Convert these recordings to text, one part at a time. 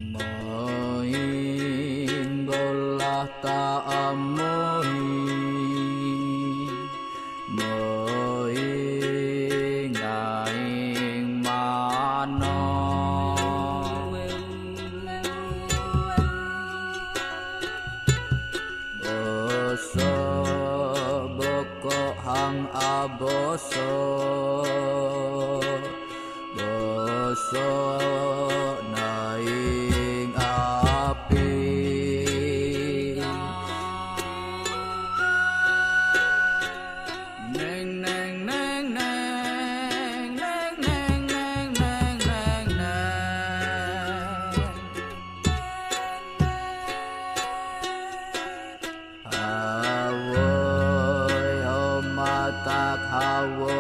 Moing bolah ta amoing moing aing mano boso boko hang aboso boso naing api neng neng neng neng neng neng neng neng neng neng hawoy homatak hawoy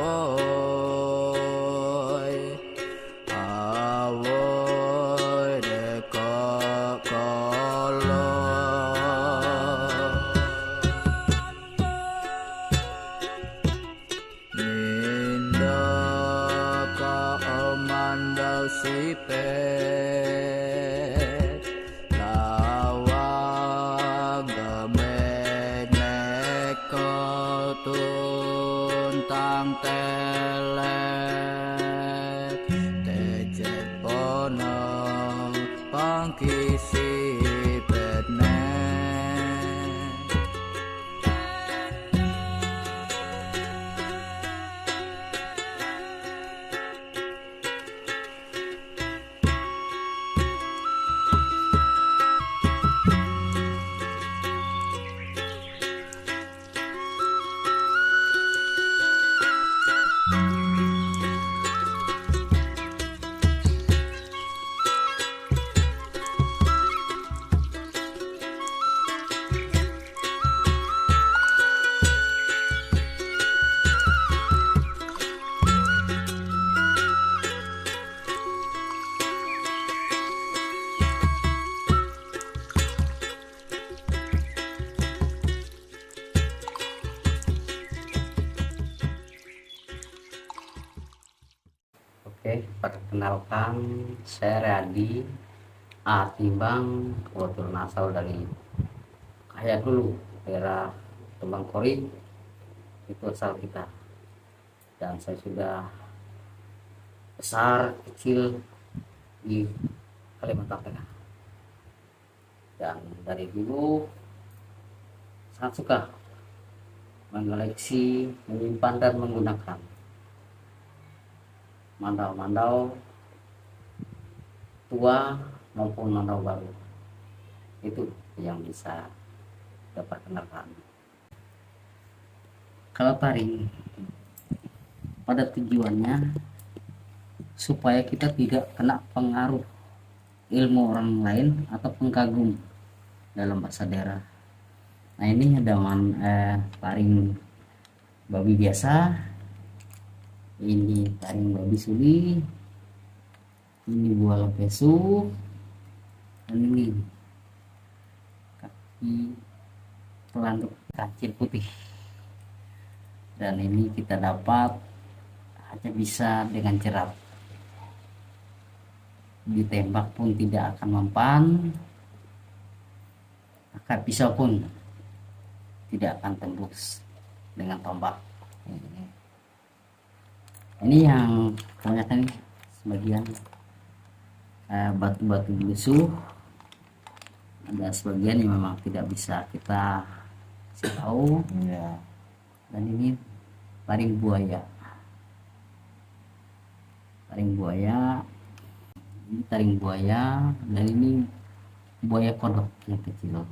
hawoy deko kolo nindo ka omandau sipet lawang gemek neko tuntang telet tejek pono pangkisi petne Oke, perkenalkan saya Riyadi Atimbang, kebetulan asal dari Kayak dulu, daerah Tembangkori, itu asal kita. Dan saya sudah besar kecil di Kalimantan Tengah. Dan dari dulu sangat suka mengoleksi, menyimpan dan menggunakan mandau-mandau tua maupun mandau baru. Itu yang bisa kita perkenalkan. Kalau taring pada tujuannya supaya kita tidak kena pengaruh ilmu orang lain atau pengkagum dalam bahasa daerah. Nah, ini ada taring babi biasa, ini taring babi suli, ini buah lempesu, dan ini kaki pelanduk kancil putih. Dan ini kita dapat hanya bisa dengan jerat, ditembak pun tidak akan mempan, akar pisau pun tidak akan tembus dengan tombak. Ini yang kebanyakan sebagian batu-batu lusuh, ada sebagian yang memang tidak bisa kita kasih tahu ya. Dan ini taring buaya, ini taring buaya, dan ini buaya kodok yang kecil.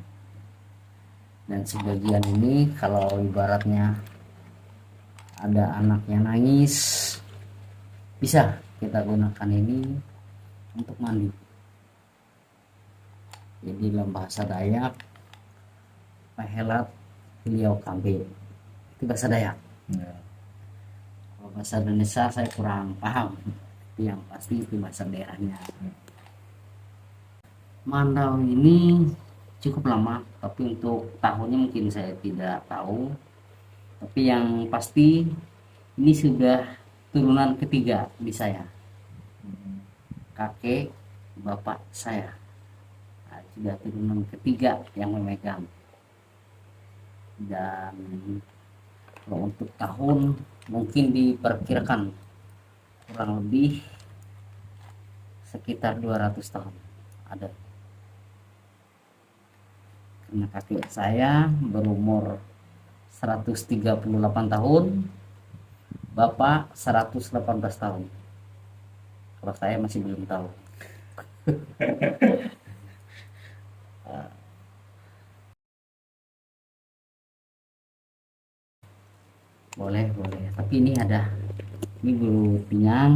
Dan sebagian ini kalau ibaratnya ada anak yang nangis, bisa kita gunakan ini untuk mandi. Jadi dalam bahasa Dayak, pehelat beliau kambe, itu bahasa Dayak ya. Kalau bahasa Indonesia saya kurang paham, yang pasti itu bahasa daerahnya. Mandau ini cukup lama, tapi untuk tahunnya mungkin saya tidak tahu. Tapi yang pasti ini sudah turunan ketiga di saya, kakek bapak saya. sudah turunan ketiga yang memegang. Dan kalau untuk tahun mungkin diperkirakan kurang lebih sekitar 200 tahun ada. Karena kakek saya berumur 138 tahun, bapak 118 tahun. Kalau saya masih belum tahu. Boleh. Tapi ini bulu pinyang.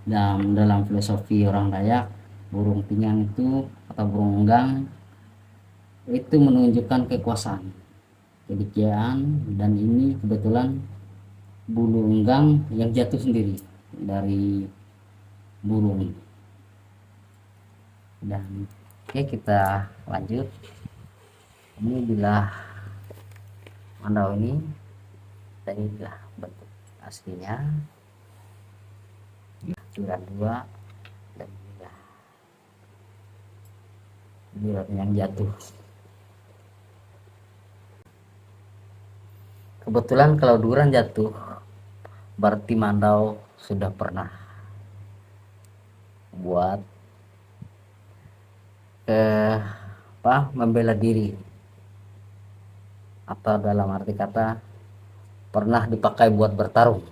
Dalam filosofi orang Dayak, burung pinyang itu atau burung enggang itu menunjukkan kekuasaan, kedikjayaan, dan ini kebetulan bulu enggang yang jatuh sendiri dari burung. Dan oke, kita lanjut. Ini bila mandau ini tadi adalah bentuk aslinya, curan 2, dan bila yang jatuh. Kebetulan kalau duran jatuh berarti mandau sudah pernah buat membela diri, atau dalam arti kata pernah dipakai buat bertarung.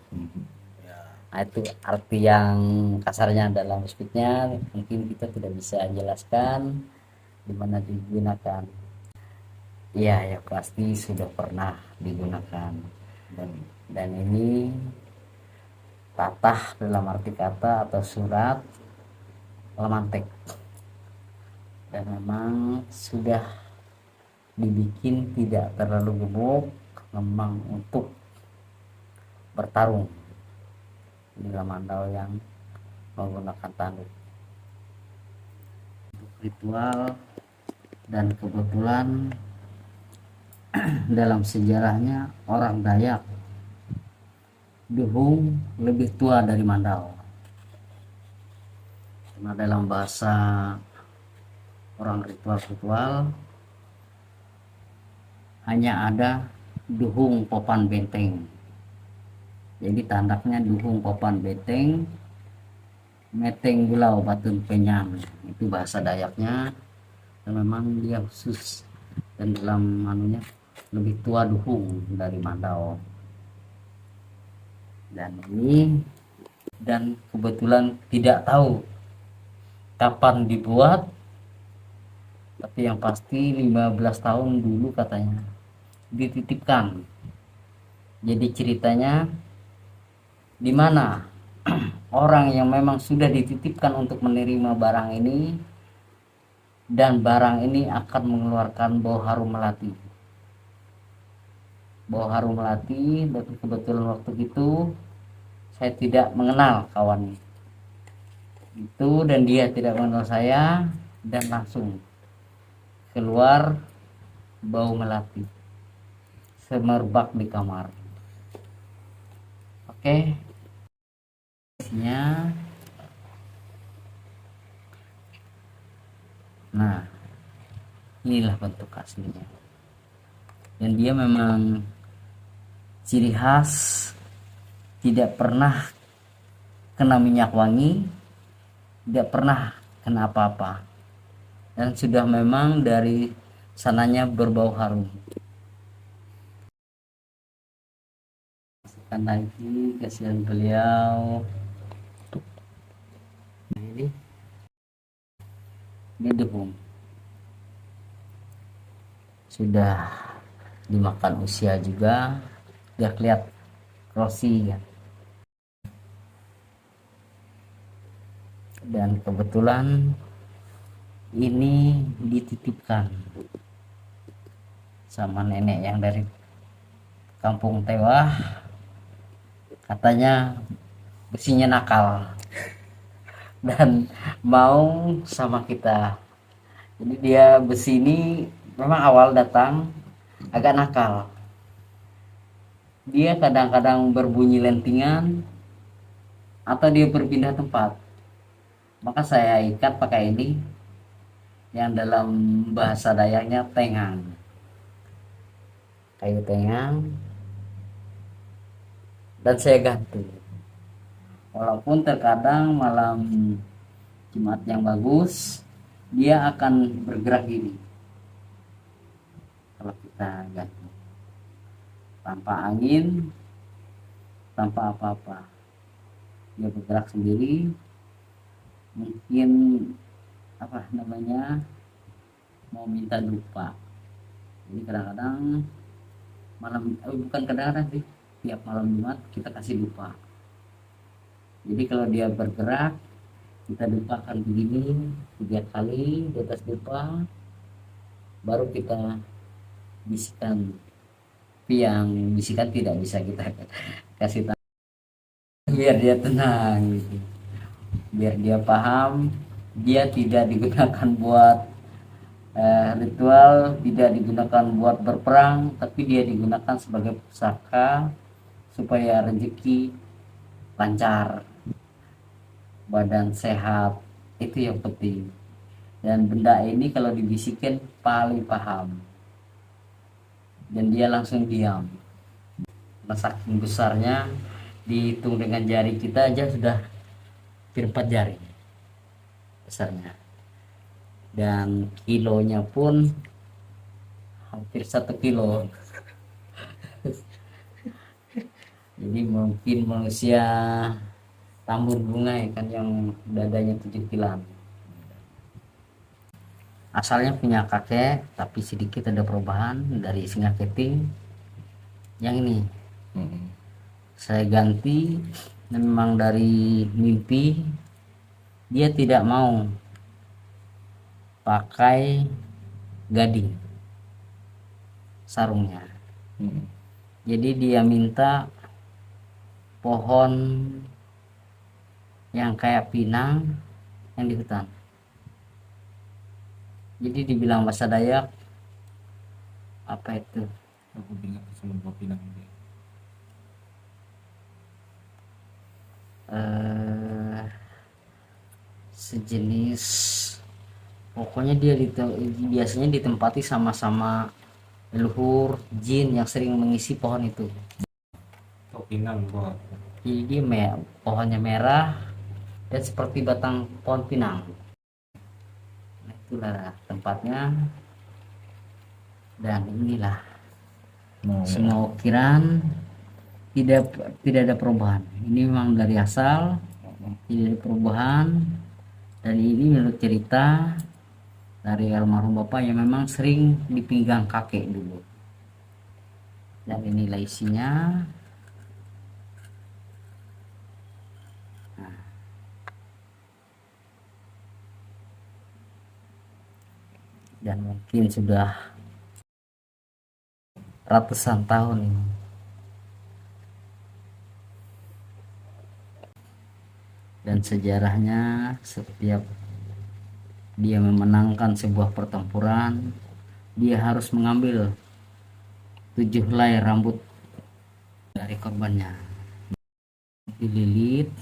Nah, itu arti yang kasarnya dalam speaknya, mungkin kita tidak bisa jelaskan di mana digunakan. Ya pasti sudah pernah digunakan. Dan ini tatah dalam arti kata atau surat lemantek, dan memang sudah dibikin tidak terlalu gemuk, memang untuk bertarung di mandau yang menggunakan tanduk untuk ritual. Dan kebetulan dalam sejarahnya orang Dayak Duhung lebih tua dari mandau, karena dalam bahasa orang ritual hanya ada Duhung Popan Benteng. Jadi tandaknya Duhung Popan Benteng Meteng Bulau Batun Penyang, itu bahasa Dayaknya. Dan memang dia khusus, dan dalam anunya lebih tua Duhung dari mandau. Dan kebetulan tidak tahu kapan dibuat, tapi yang pasti 15 tahun dulu katanya dititipkan. Jadi ceritanya di mana orang yang memang sudah dititipkan untuk menerima barang ini, dan barang ini akan mengeluarkan bau harum melati. Dan kebetulan waktu itu saya tidak mengenal kawan itu, dan dia tidak mengenal saya, dan langsung keluar bau melati semerbak di kamar. Oke. Nah, inilah bentuk aslinya, dan dia memang ciri khas, tidak pernah kena minyak wangi, tidak pernah kena apa-apa, dan sudah memang dari sananya berbau harum. Masukkan lagi, kasihan beliau. Nah, ini Duhung sudah dimakan usia juga, udah kelihatan krosi ya. Dan kebetulan ini dititipkan sama nenek yang dari kampung Tewah, katanya besinya nakal dan mau sama kita. Jadi dia besi ini memang awal datang agak nakal, dia kadang-kadang berbunyi lentingan atau dia berpindah tempat. Maka saya ikat pakai ini, yang dalam bahasa Dayaknya tengang, kayu tengang, dan saya ganti. Walaupun terkadang malam Jumat yang bagus dia akan bergerak gini kalau kita ganti, tanpa angin, tanpa apa-apa, dia bergerak sendiri. Mungkin apa namanya, mau minta dupa. Jadi kadang-kadang bukan kadang-kadang sih, tiap malam Jumat kita kasih dupa. Jadi kalau dia bergerak kita dupakan begini 3 kali di atas dupa, baru kita bisikan. Tapi yang bisikan tidak bisa kita kasih tahu, biar dia tenang gitu, biar dia paham. Dia tidak digunakan buat ritual, tidak digunakan buat berperang, tapi dia digunakan sebagai pusaka supaya rezeki lancar, badan sehat, itu yang penting. Dan benda ini kalau dibisikin paling paham, dan dia langsung diam. Nah, saking besarnya, dihitung dengan jari kita aja sudah hampir 4 jari besarnya, dan kilonya pun hampir 1 kilo. Jadi mungkin manusia tambur bunga ya kan, yang dadanya 7 kilan. Asalnya punya kakek, tapi sedikit ada perubahan dari singa keting. Yang ini saya ganti, memang dari mimpi dia tidak mau pakai gading sarungnya. Jadi dia minta pohon yang kayak pinang yang di hutan. Jadi dibilang bahasa Dayak apa itu, Aku dengar sama buah pinang ini. Sejenis, pokoknya dia biasanya ditempati sama leluhur jin yang sering mengisi pohon itu. Oh, pinang buah. Jadi dia pohonnya merah dan seperti batang pohon pinang. Nah, itulah tempatnya. Dan inilah semua ukiran, tidak ada perubahan. Ini memang dari asal, tidak ada perubahan. Dan ini menurut cerita dari almarhum bapak yang memang sering dipinggang kakek dulu. Dan inilah isinya. Dan mungkin sudah ratusan tahun ini. Dan sejarahnya, setiap dia memenangkan sebuah pertempuran, dia harus mengambil 7 helai rambut dari korbannya, dililit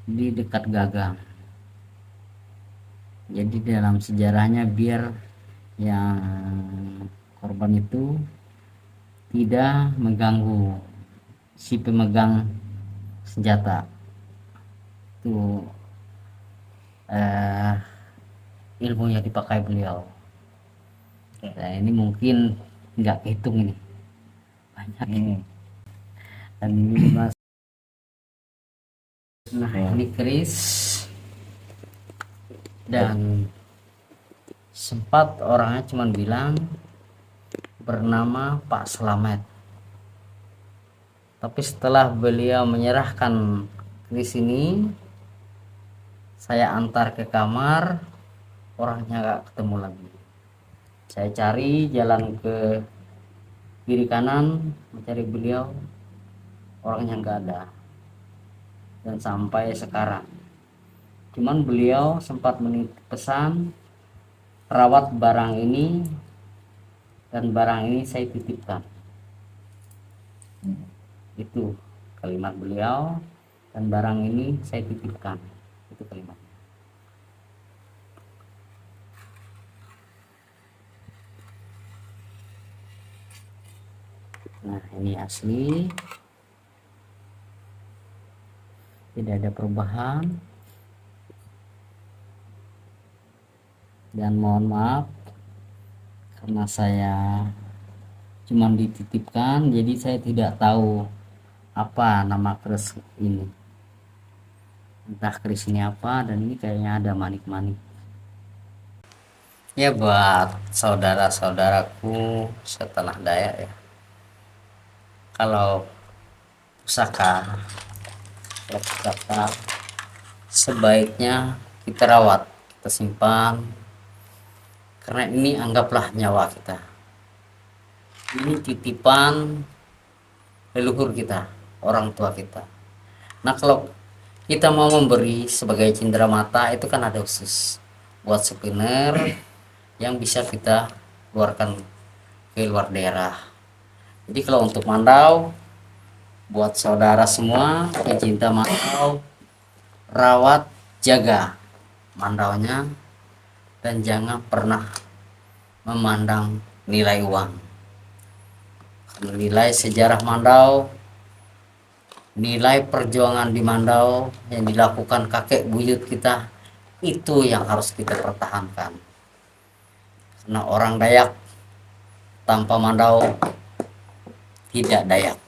di dekat gagang. Jadi dalam sejarahnya biar yang korban itu tidak mengganggu si pemegang senjata. Itu ilmu yang dipakai beliau. Nah, ini mungkin nggak hitung ini banyak ini. Dan ini mas, nah ini keris. Dan sempat orangnya cuma bilang bernama Pak Slamet, tapi setelah beliau menyerahkan keris ini, saya antar ke kamar, orangnya gak ketemu lagi. Saya cari jalan ke kiri kanan mencari beliau, orangnya gak ada. Dan sampai sekarang, cuman beliau sempat menitip pesan, rawat barang ini, dan barang ini saya titipkan. Itu kalimat beliau, dan barang ini saya titipkan. Itu kalimatnya. Nah, ini asli, tidak ada perubahan. Dan mohon maaf karena saya cuma dititipkan, jadi saya tidak tahu apa nama keris ini, entah keris ini apa, dan ini kayaknya ada manik-manik. Ya, buat saudara-saudaraku setanah Dayak ya, kalau pusaka sebaiknya kita rawat, kita simpan, karena ini anggaplah nyawa kita, ini titipan leluhur kita, orang tua kita. Nah, kalau kita mau memberi sebagai cindera mata, itu kan ada khusus buat souvenir yang bisa kita keluarkan ke luar daerah. Jadi kalau untuk mandau, buat saudara semua pecinta mandau, rawat, jaga mandaunya, dan jangan pernah memandang nilai uang. Karena nilai sejarah mandau, nilai perjuangan di mandau yang dilakukan kakek buyut kita, itu yang harus kita pertahankan. Karena orang Dayak tanpa mandau tidak Dayak.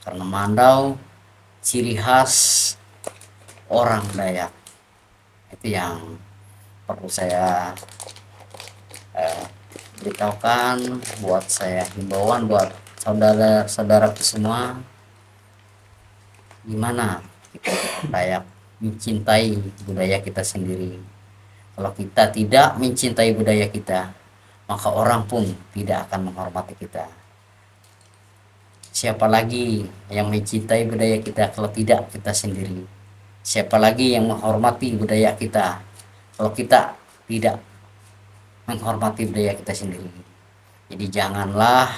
Karena mandau ciri khas orang Dayak. Itu yang perlu saya beritahukan, buat saya himbauan buat saudara-saudaraku semua. Gimana kita Dayak mencintai budaya kita sendiri. Kalau kita tidak mencintai budaya kita, maka orang pun tidak akan menghormati kita. Siapa lagi yang mencintai budaya kita kalau tidak kita sendiri? Siapa lagi yang menghormati budaya kita kalau kita tidak menghormati budaya kita sendiri? Jadi janganlah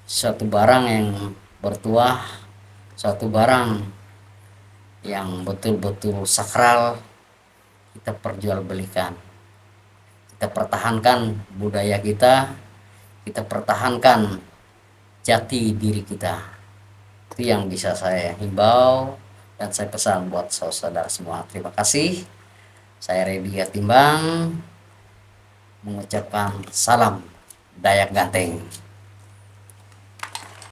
suatu barang yang bertuah, suatu barang yang betul-betul sakral kita perjualbelikan. Kita pertahankan budaya kita, kita pertahankan jati diri kita. Itu yang bisa saya himbau dan saya pesan buat saudara semua. Terima kasih. Saya Redi Timbang mengucapkan salam Dayak Ganteng.